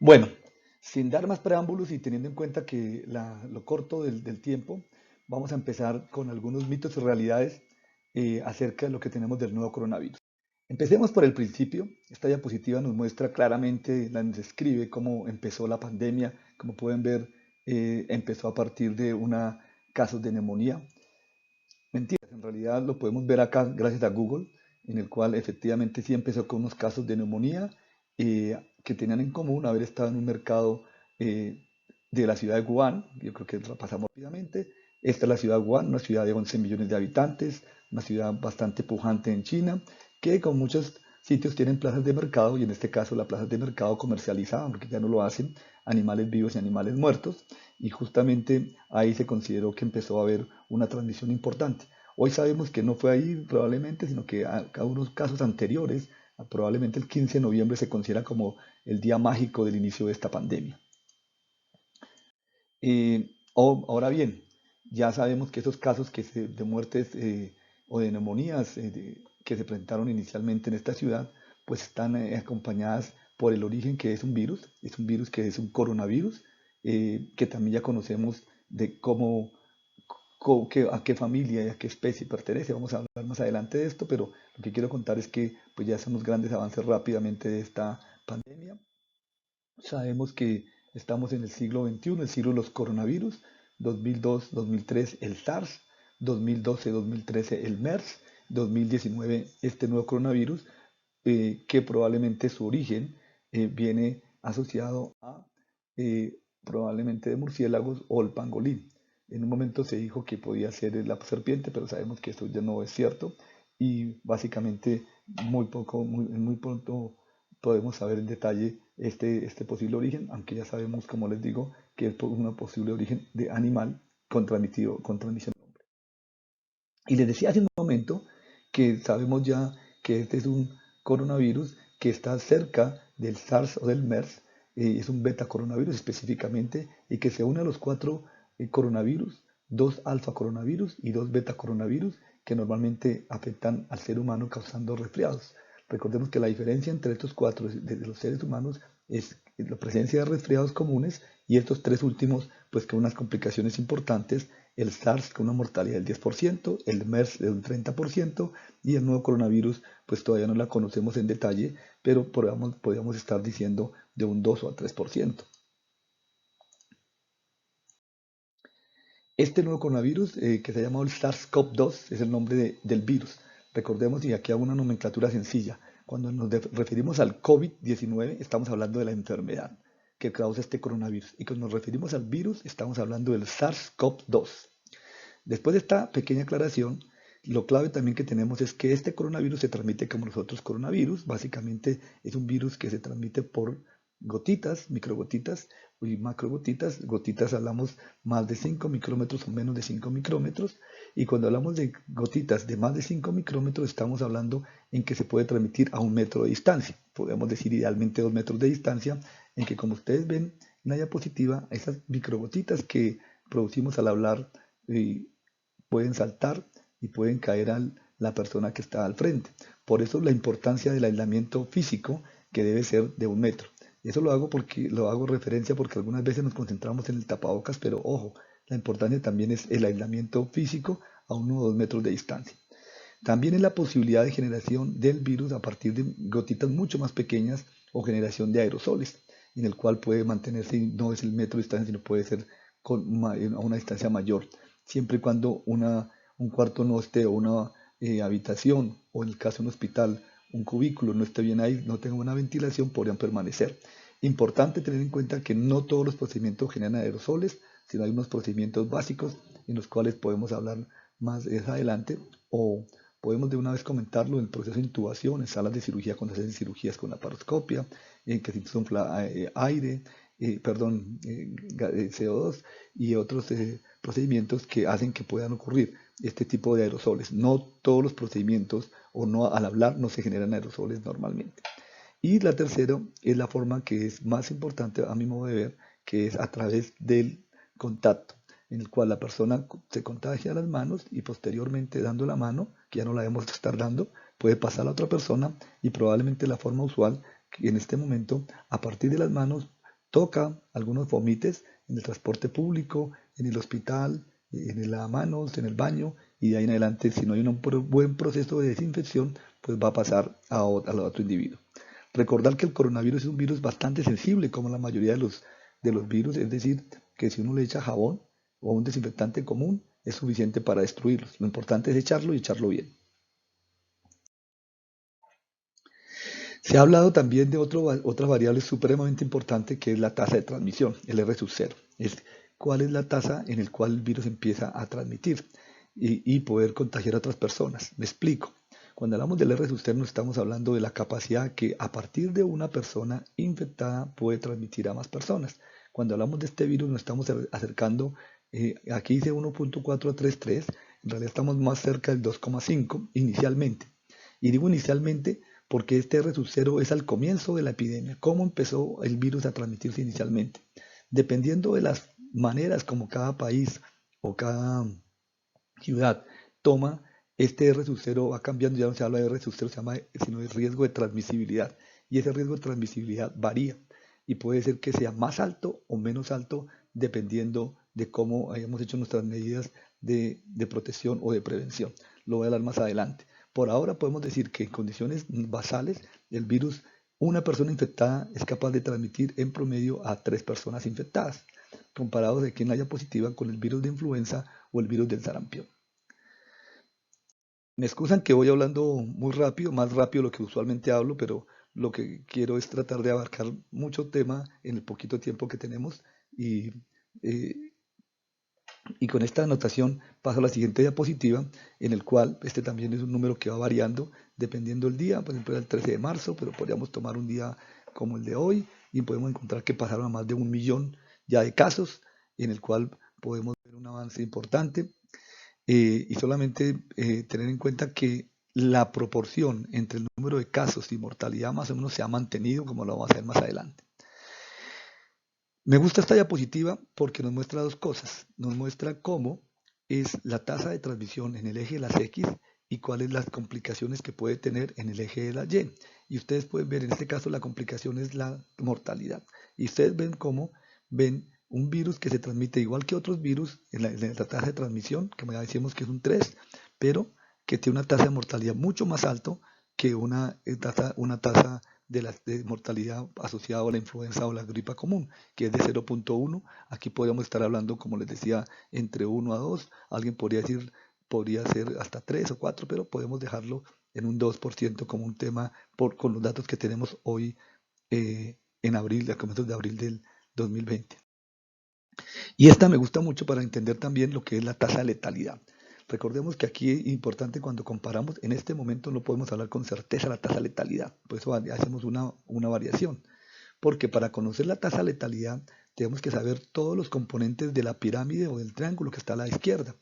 Bueno, sin dar más preámbulos y teniendo en cuenta que lo corto del tiempo, vamos a empezar con algunos mitos y realidades acerca de lo que tenemos del nuevo coronavirus. Empecemos por el principio. Esta diapositiva nos muestra claramente, nos describe cómo empezó la pandemia. Como pueden ver, empezó a partir de casos de neumonía. Mentiras, en realidad lo podemos ver acá gracias a Google, en el cual efectivamente sí empezó con unos casos de neumonía que tenían en común haber estado en un mercado eh, de la ciudad de Wuhan. Yo creo que lo pasamos rápidamente. Esta es la ciudad de Wuhan, una ciudad de 11 millones de habitantes, una ciudad bastante pujante en China, que con muchos sitios tienen plazas de mercado, y en este caso la plaza de mercado comercializaban, porque ya no lo hacen, animales vivos y animales muertos, y justamente ahí se consideró que empezó a haber una transmisión importante. Hoy sabemos que no fue ahí probablemente, sino que a unos casos anteriores, probablemente el 15 de noviembre se considera como el día mágico del inicio de esta pandemia. Ahora bien, ya sabemos que esos casos de muertes o de neumonías que se presentaron inicialmente en esta ciudad, pues están acompañadas por el origen, que es un virus que es un coronavirus, que también ya conocemos de a qué familia y a qué especie pertenece. Vamos a hablar más adelante de esto, pero lo que quiero contar es que pues ya son los grandes avances rápidamente de esta pandemia. Sabemos que estamos en el siglo XXI, el siglo de los coronavirus, 2002, 2003 el SARS, 2012, 2013 el MERS, 2019 este nuevo coronavirus, que probablemente su origen viene asociado a probablemente de murciélagos o el pangolín. En un momento se dijo que podía ser la serpiente, pero sabemos que esto ya no es cierto, y básicamente muy pronto podemos saber en detalle este posible origen, aunque ya sabemos, como les digo, que es por un posible origen de animal con transmisión. Y les decía hace un momento que sabemos ya que este es un coronavirus que está cerca del SARS o del MERS, es un beta coronavirus específicamente, y que se une a los cuatro coronavirus, dos alfa coronavirus y dos beta coronavirus, que normalmente afectan al ser humano causando resfriados. Recordemos que la diferencia entre estos cuatro de los seres humanos es la presencia de resfriados comunes, y estos tres últimos, pues con unas complicaciones importantes: el SARS con una mortalidad del 10%, el MERS de un 30%, y el nuevo coronavirus, pues todavía no la conocemos en detalle, pero podríamos estar diciendo de un 2 o a 3%. Este nuevo coronavirus, que se ha llamado el SARS-CoV-2, es el nombre del virus. Recordemos, y aquí hago una nomenclatura sencilla, cuando referimos al COVID-19 estamos hablando de la enfermedad que causa este coronavirus, y cuando nos referimos al virus estamos hablando del SARS-CoV-2. Después de esta pequeña aclaración, lo clave también que tenemos es que este coronavirus se transmite como los otros coronavirus. Básicamente es un virus que se transmite por gotitas, microgotitas y macrogotitas. Gotitas hablamos más de 5 micrómetros o menos de 5 micrómetros. Y cuando hablamos de gotitas de más de 5 micrómetros, estamos hablando en que se puede transmitir a 1 metro de distancia. Podemos decir idealmente 2 metros de distancia, en que, como ustedes ven en la diapositiva, esas microgotitas que producimos al hablar pueden saltar y pueden caer a la persona que está al frente. Por eso la importancia del aislamiento físico, que debe ser de 1 metro. Eso lo hago referencia porque algunas veces nos concentramos en el tapabocas, pero ojo, la importancia también es el aislamiento físico a 1 o 2 metros de distancia. También es la posibilidad de generación del virus a partir de gotitas mucho más pequeñas, o generación de aerosoles, en el cual puede mantenerse, no es el metro de distancia, sino puede ser a una distancia mayor, siempre y cuando un cuarto no esté, o una habitación, o en el caso de un hospital, un cubículo no esté bien ahí, no tenga buena ventilación, podrían permanecer. Importante tener en cuenta que no todos los procedimientos generan aerosoles, sino hay unos procedimientos básicos en los cuales podemos hablar más adelante, o podemos de una vez comentarlo: en el proceso de intubación, en salas de cirugía, cuando se hacen cirugías con laparoscopia, en que se insufla aire, perdón, CO2, y otros procedimientos que hacen que puedan ocurrir este tipo de aerosoles. No todos los procedimientos, o no al hablar, no se generan aerosoles normalmente. Y la tercera es la forma que es más importante a mi modo de ver, que es a través del contacto, en el cual la persona se contagia las manos, y posteriormente, dando la mano, que ya no la debemos estar dando, puede pasar a la otra persona, y probablemente la forma usual, que en este momento, a partir de las manos, toca, algunos vomites en el transporte público, en el hospital, en el lavamanos, en el baño, y de ahí en adelante, si no hay un buen proceso de desinfección, pues va a pasar al otro individuo. Recordar que el coronavirus es un virus bastante sensible, como la mayoría de los virus, es decir, que si uno le echa jabón o un desinfectante común, es suficiente para destruirlos. Lo importante es echarlo y echarlo bien. Se ha hablado también de otra variable supremamente importante que es la tasa de transmisión, el R sub 0. Es cuál es la tasa en la cual el virus empieza a transmitir y poder contagiar a otras personas. Me explico. Cuando hablamos del R sub 0 nos estamos hablando de la capacidad que a partir de una persona infectada puede transmitir a más personas. Cuando hablamos de este virus nos estamos acercando, aquí dice 1.433, en realidad estamos más cerca del 2,5 inicialmente. Y digo inicialmente porque este R sub 0 es al comienzo de la epidemia, cómo empezó el virus a transmitirse inicialmente. Dependiendo de las maneras como cada país o cada ciudad toma este R sub 0 va cambiando, ya no se habla de R sub 0, se llama sino de riesgo de transmisibilidad. Y ese riesgo de transmisibilidad varía y puede ser que sea más alto o menos alto dependiendo de cómo hayamos hecho nuestras medidas de protección o de prevención. Lo voy a hablar más adelante. Por ahora podemos decir que en condiciones basales el virus, una persona infectada es capaz de transmitir en promedio a 3 personas infectadas, comparado de quien haya positiva con el virus de influenza o el virus del sarampión. Me excusan que voy hablando muy rápido, más rápido de lo que usualmente hablo, pero lo que quiero es tratar de abarcar mucho tema en el poquito tiempo que tenemos y, eh, y con esta anotación paso a la siguiente diapositiva, en el cual este también es un número que va variando dependiendo del día, por ejemplo era el 13 de marzo, pero podríamos tomar un día como el de hoy y podemos encontrar que pasaron a más de 1 millón ya de casos, en el cual podemos ver un avance importante. Y solamente tener en cuenta que la proporción entre el número de casos y mortalidad más o menos se ha mantenido, como lo vamos a ver más adelante. Me gusta esta diapositiva porque nos muestra dos cosas. Nos muestra cómo es la tasa de transmisión en el eje de las X y cuáles las complicaciones que puede tener en el eje de la Y. Y ustedes pueden ver, en este caso la complicación es la mortalidad. Y ustedes ven cómo ven un virus que se transmite igual que otros virus en la tasa de transmisión, que ya decimos que es un 3, pero que tiene una tasa de mortalidad mucho más alto que una tasa de mortalidad asociada a la influenza o la gripa común, que es de 0.1. Aquí podríamos estar hablando, como les decía, entre 1 a 2. Alguien podría decir, podría ser hasta 3 o 4, pero podemos dejarlo en un 2% como un tema con los datos que tenemos hoy en abril, a comienzos de abril del 2020. Y esta me gusta mucho para entender también lo que es la tasa de letalidad. Recordemos que aquí es importante cuando comparamos, en este momento no podemos hablar con certeza la tasa de letalidad, por eso hacemos una variación, porque para conocer la tasa de letalidad tenemos que saber todos los componentes de la pirámide o del triángulo que está a la izquierda.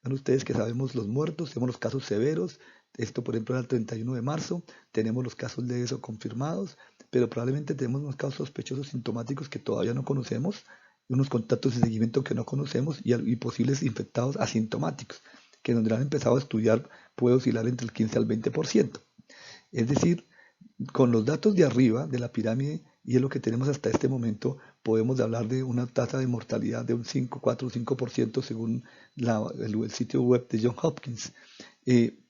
Ven ustedes que sabemos los muertos, tenemos los casos severos, esto por ejemplo era el 31 de marzo, tenemos los casos leves o confirmados, pero probablemente tenemos unos casos sospechosos sintomáticos que todavía no conocemos, unos contactos de seguimiento que no conocemos y posibles infectados asintomáticos, que donde han empezado a estudiar puede oscilar entre el 15 al 20%. Es decir, con los datos de arriba de la pirámide y es lo que tenemos hasta este momento, podemos hablar de una tasa de mortalidad de un 5, 4 o 5% según el sitio web de Johns Hopkins.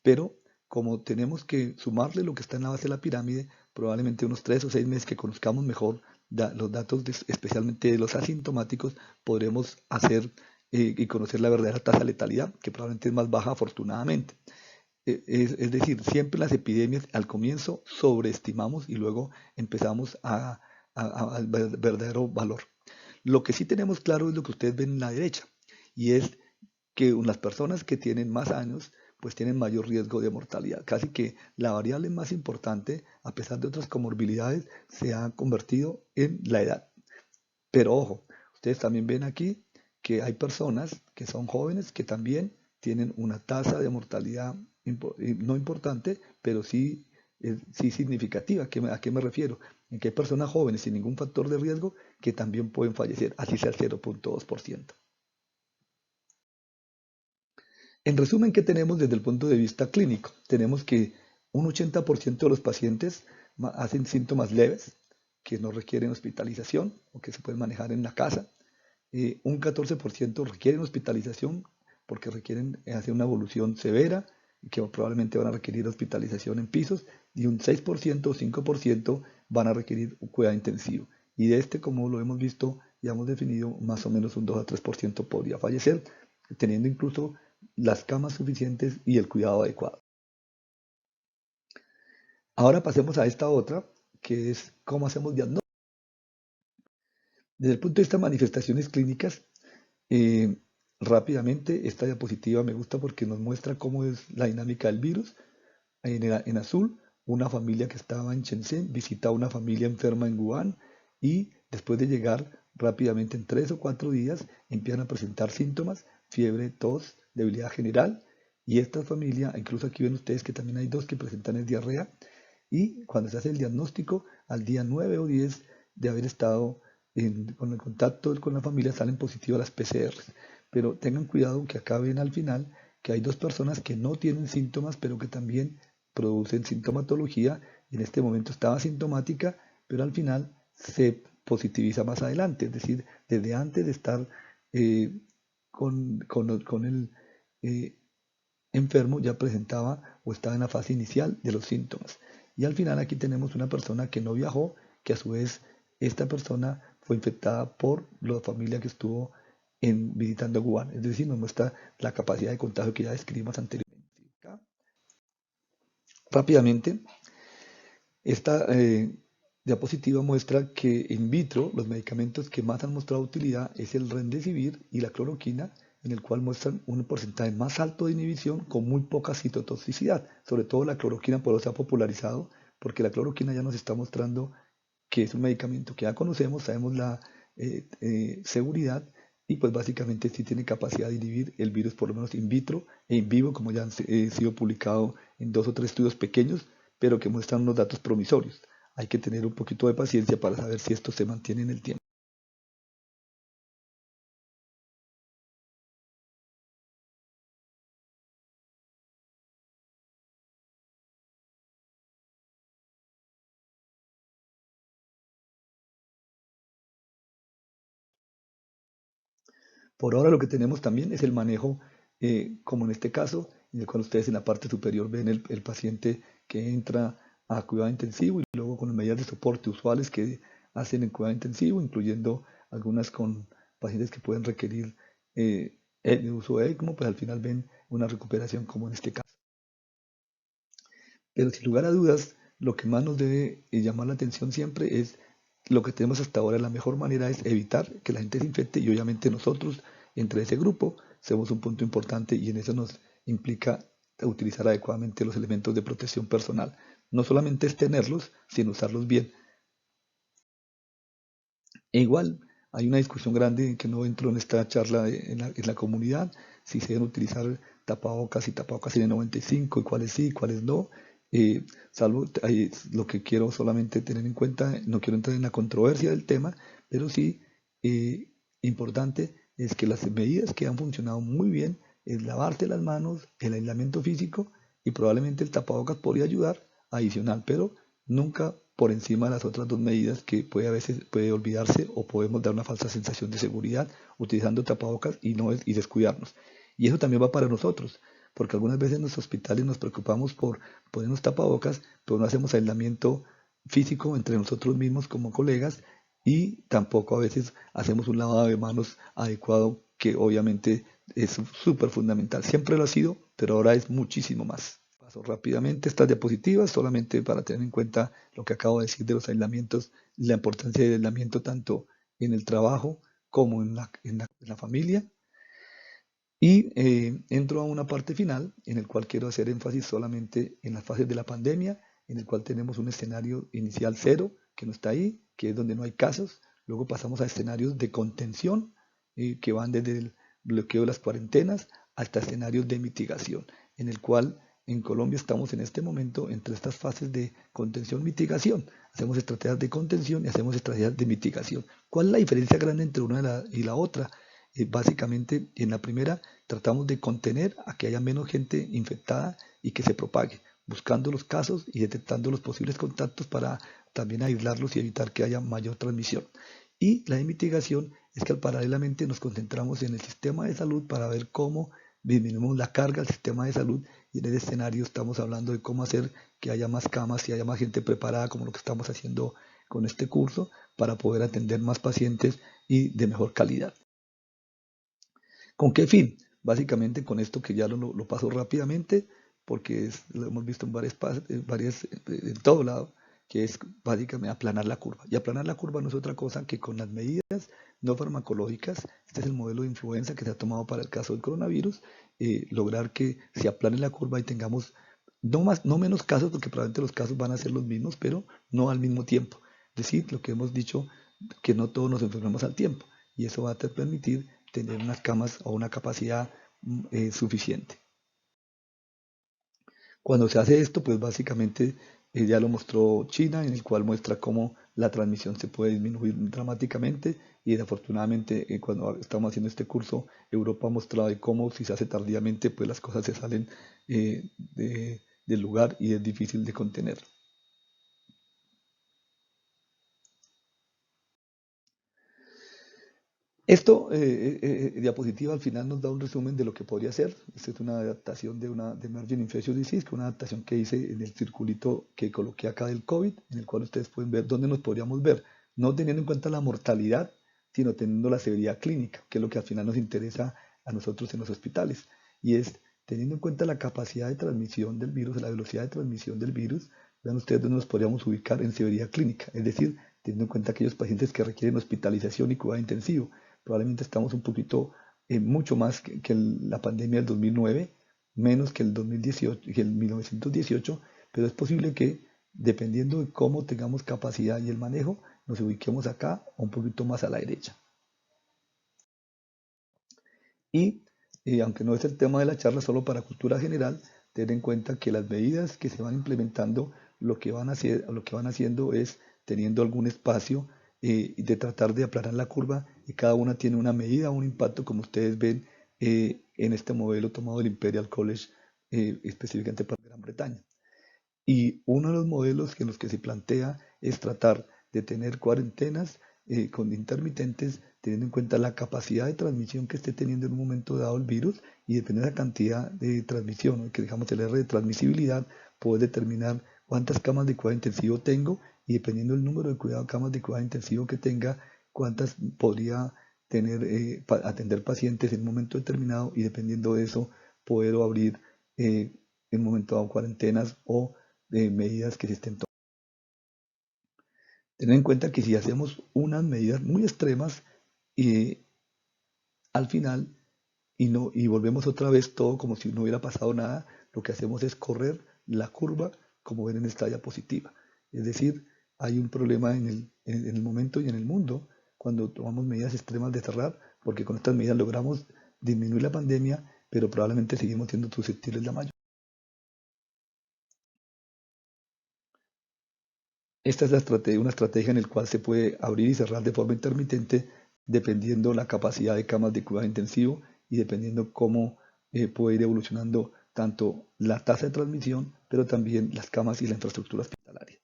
Pero como tenemos que sumarle lo que está en la base de la pirámide, probablemente unos 3 o 6 meses que conozcamos mejor los datos, especialmente de los asintomáticos, podremos hacer y conocer la verdadera tasa de letalidad, que probablemente es más baja afortunadamente. Es decir, siempre las epidemias al comienzo sobreestimamos y luego empezamos al verdadero valor. Lo que sí tenemos claro es lo que ustedes ven en la derecha y es que las personas que tienen más años pues tienen mayor riesgo de mortalidad. Casi que la variable más importante, a pesar de otras comorbilidades, se ha convertido en la edad. Pero ojo, ustedes también ven aquí que hay personas que son jóvenes que también tienen una tasa de mortalidad no importante, pero sí, sí significativa. ¿A qué me refiero? En que hay personas jóvenes sin ningún factor de riesgo que también pueden fallecer, así sea el 0.2%. En resumen, ¿qué tenemos desde el punto de vista clínico? Tenemos que un 80% de los pacientes hacen síntomas leves, que no requieren hospitalización o que se pueden manejar en la casa. Un 14% requieren hospitalización porque requieren hacer una evolución severa y que probablemente van a requerir hospitalización en pisos, y un 6% o 5% van a requerir un cuidado intensivo. Y de este, como lo hemos visto, ya hemos definido, más o menos un 2 a 3% podría fallecer, teniendo incluso las camas suficientes y el cuidado adecuado. Ahora pasemos a esta otra, que es cómo hacemos diagnóstico. Desde el punto de vista de manifestaciones clínicas, eh, rápidamente esta diapositiva me gusta porque nos muestra cómo es la dinámica del virus. En azul, una familia que estaba en Shenzhen visita a una familia enferma en Wuhan y después de llegar rápidamente en 3 o 4 días empiezan a presentar síntomas, fiebre, tos, debilidad general. Y esta familia, incluso aquí ven ustedes que también hay dos que presentan diarrea, y cuando se hace el diagnóstico, al día 9 o 10 de haber estado con el contacto con la familia, salen positivas las PCRs. Pero tengan cuidado que acá ven al final que hay dos personas que no tienen síntomas, pero que también producen sintomatología. En este momento estaba asintomática, pero al final se positiviza más adelante, es decir, desde antes de estar eh, con el eh, enfermo ya presentaba o estaba en la fase inicial de los síntomas. Y al final aquí tenemos una persona que no viajó, que a su vez esta persona fue infectada por la familia que estuvo visitando Wuhan. Es decir, nos muestra la capacidad de contagio que ya describimos anteriormente. Acá, rápidamente, esta diapositiva muestra que in vitro los medicamentos que más han mostrado utilidad es el Remdesivir y la cloroquina, en el cual muestran un porcentaje más alto de inhibición con muy poca citotoxicidad. Sobre todo la cloroquina por eso se ha popularizado, porque la cloroquina ya nos está mostrando que es un medicamento que ya conocemos, sabemos la seguridad, y pues básicamente sí tiene capacidad de inhibir el virus por lo menos in vitro e in vivo, como ya han sido publicados en 2 o 3 estudios pequeños, pero que muestran unos datos promisorios. Hay que tener un poquito de paciencia para saber si esto se mantiene en el tiempo. Por ahora lo que tenemos también es el manejo, como en este caso, en el cual ustedes en la parte superior ven el paciente que entra a cuidado intensivo, y luego con las medidas de soporte usuales que hacen en cuidado intensivo, incluyendo algunas con pacientes que pueden requerir el uso de ECMO, pues al final ven una recuperación como en este caso. Pero sin lugar a dudas, lo que más nos debe llamar la atención siempre es lo que tenemos hasta ahora. La mejor manera es evitar que la gente se infecte, y obviamente nosotros, entre ese grupo, somos un punto importante, y en eso nos implica utilizar adecuadamente los elementos de protección personal. No solamente es tenerlos, sino usarlos bien. E igual, hay una discusión grande que no entro en esta charla en la comunidad, si se deben utilizar tapabocas y tapabocas N95 y cuáles sí y cuáles no. Salvo lo que quiero solamente tener en cuenta, no quiero entrar en la controversia del tema, pero sí importante es que las medidas que han funcionado muy bien es lavarte las manos, el aislamiento físico, y probablemente el tapabocas podría ayudar adicional, pero nunca por encima de las otras dos medidas, que a veces puede olvidarse o podemos dar una falsa sensación de seguridad utilizando tapabocas y descuidarnos. Y eso también va para nosotros, porque algunas veces en los hospitales nos preocupamos por ponernos tapabocas, pero no hacemos aislamiento físico entre nosotros mismos como colegas, y tampoco a veces hacemos un lavado de manos adecuado, que obviamente es súper fundamental. Siempre lo ha sido, pero ahora es muchísimo más. Paso rápidamente estas diapositivas solamente para tener en cuenta lo que acabo de decir de los aislamientos, la importancia del aislamiento tanto en el trabajo como en la familia. Y entro a una parte final en el cual quiero hacer énfasis solamente en las fases de la pandemia, en el cual tenemos un escenario inicial cero, que no está ahí, que es donde no hay casos. Luego pasamos a escenarios de contención, que van desde el bloqueo de las cuarentenas hasta escenarios de mitigación, en el cual en Colombia estamos en este momento entre estas fases de contención-mitigación. Hacemos estrategias de contención y hacemos estrategias de mitigación. ¿Cuál es la diferencia grande entre una y la otra? Básicamente, en la primera tratamos de contener a que haya menos gente infectada y que se propague, buscando los casos y detectando los posibles contactos para también aislarlos y evitar que haya mayor transmisión. Y la de mitigación es que paralelamente nos concentramos en el sistema de salud para ver cómo disminuimos la carga al sistema de salud, y en ese escenario estamos hablando de cómo hacer que haya más camas y haya más gente preparada, como lo que estamos haciendo con este curso, para poder atender más pacientes y de mejor calidad. ¿Con qué fin? Básicamente con esto que ya lo paso rápidamente, porque lo hemos visto en en todo lado, que es básicamente aplanar la curva. Y aplanar la curva no es otra cosa que con las medidas no farmacológicas. Este es el modelo de influenza que se ha tomado para el caso del coronavirus, lograr que se aplane la curva y tengamos no menos casos, porque probablemente los casos van a ser los mismos, pero no al mismo tiempo. Es decir, lo que hemos dicho, que no todos nos enfermemos al tiempo, y eso va a permitir tener unas camas o una capacidad suficiente. Cuando se hace esto, pues básicamente ya lo mostró China, en el cual muestra cómo la transmisión se puede disminuir dramáticamente, y desafortunadamente cuando estamos haciendo este curso, Europa ha mostrado de cómo si se hace tardíamente, pues las cosas se salen del lugar y es difícil de contener. Esto, diapositiva al final nos da un resumen de lo que podría ser. Esta es una adaptación de Emerging Infectious Disease, que es una adaptación que hice en el circulito que coloqué acá del COVID, en el cual ustedes pueden ver dónde nos podríamos ver, no teniendo en cuenta la mortalidad, sino teniendo la severidad clínica, que es lo que al final nos interesa a nosotros en los hospitales. Y es teniendo en cuenta la capacidad de transmisión del virus, la velocidad de transmisión del virus. Vean ustedes dónde nos podríamos ubicar en severidad clínica, es decir, teniendo en cuenta aquellos pacientes que requieren hospitalización y cuidado intensivo. Probablemente estamos un poquito, mucho más que la pandemia del 2009, menos que el 2018, que el 1918, pero es posible que, dependiendo de cómo tengamos capacidad y el manejo, nos ubiquemos acá o un poquito más a la derecha. Y aunque no es el tema de la charla, solo para cultura general, ten en cuenta que las medidas que se van implementando, lo que van haciendo es teniendo algún espacio de tratar de aplanar la curva, y cada una tiene una medida, un impacto, como ustedes ven en este modelo tomado del Imperial College, específicamente para Gran Bretaña. Y uno de los modelos en los que se plantea es tratar de tener cuarentenas con intermitentes, teniendo en cuenta la capacidad de transmisión que esté teniendo en un momento dado el virus, y depende de la cantidad de transmisión, ¿no? Que digamos el R de transmisibilidad, poder determinar cuántas camas de cuidado intensivo tengo, y dependiendo del número de camas de cuidado intensivo que tenga, cuántas podría tener, atender pacientes en un momento determinado, y dependiendo de eso, poder abrir en un momento dado cuarentenas o de medidas que se estén tomando. Tener en cuenta que si hacemos unas medidas muy extremas, y al final y volvemos otra vez todo como si no hubiera pasado nada, lo que hacemos es correr la curva, como ven en esta diapositiva. Es decir, hay un problema en el momento y en el mundo cuando tomamos medidas extremas de cerrar, porque con estas medidas logramos disminuir la pandemia, pero probablemente seguimos siendo susceptibles de la mayor. Esta es una estrategia en la cual se puede abrir y cerrar de forma intermitente, dependiendo la capacidad de camas de cuidado intensivo y dependiendo cómo puede ir evolucionando tanto la tasa de transmisión, pero también las camas y la infraestructura hospitalaria.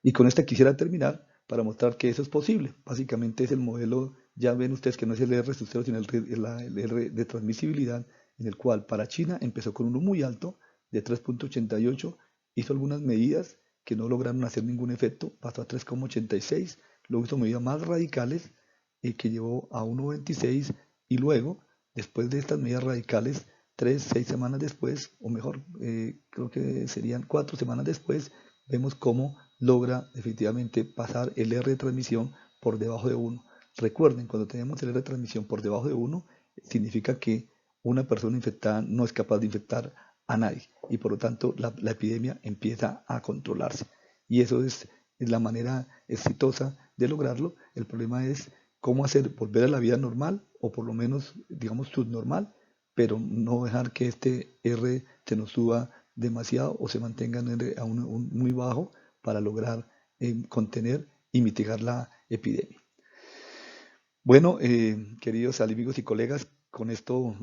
Y con esta quisiera terminar para mostrar que eso es posible. Básicamente es el modelo, ya ven ustedes que no es el R sub 0, sino el R de transmisibilidad, en el cual para China empezó con uno muy alto, de 3.88, hizo algunas medidas que no lograron hacer ningún efecto, pasó a 3.86, luego hizo medidas más radicales que llevó a 1.26, y luego, después de estas medidas radicales, 6 semanas después, o mejor, creo que serían 4 semanas después, vemos cómo logra efectivamente pasar el R de transmisión por debajo de 1. Recuerden, cuando tenemos el R de transmisión por debajo de 1, significa que una persona infectada no es capaz de infectar a nadie, y por lo tanto la epidemia empieza a controlarse. Y eso es la manera exitosa de lograrlo. El problema es cómo hacer volver a la vida normal, o por lo menos, digamos, subnormal, pero no dejar que este R se nos suba demasiado o se mantenga a un muy bajo, para lograr contener y mitigar la epidemia. Bueno, queridos amigos y colegas, con esto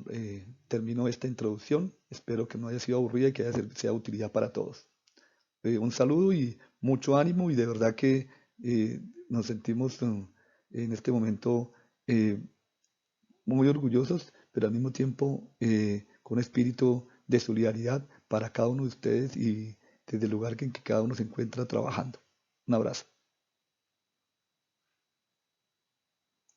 termino esta introducción. Espero que no haya sido aburrida y que sea de utilidad para todos. Un saludo y mucho ánimo y de verdad que nos sentimos en este momento eh, muy orgullosos, pero al mismo tiempo con espíritu de solidaridad para cada uno de ustedes y desde el lugar en que cada uno se encuentra trabajando. Un abrazo.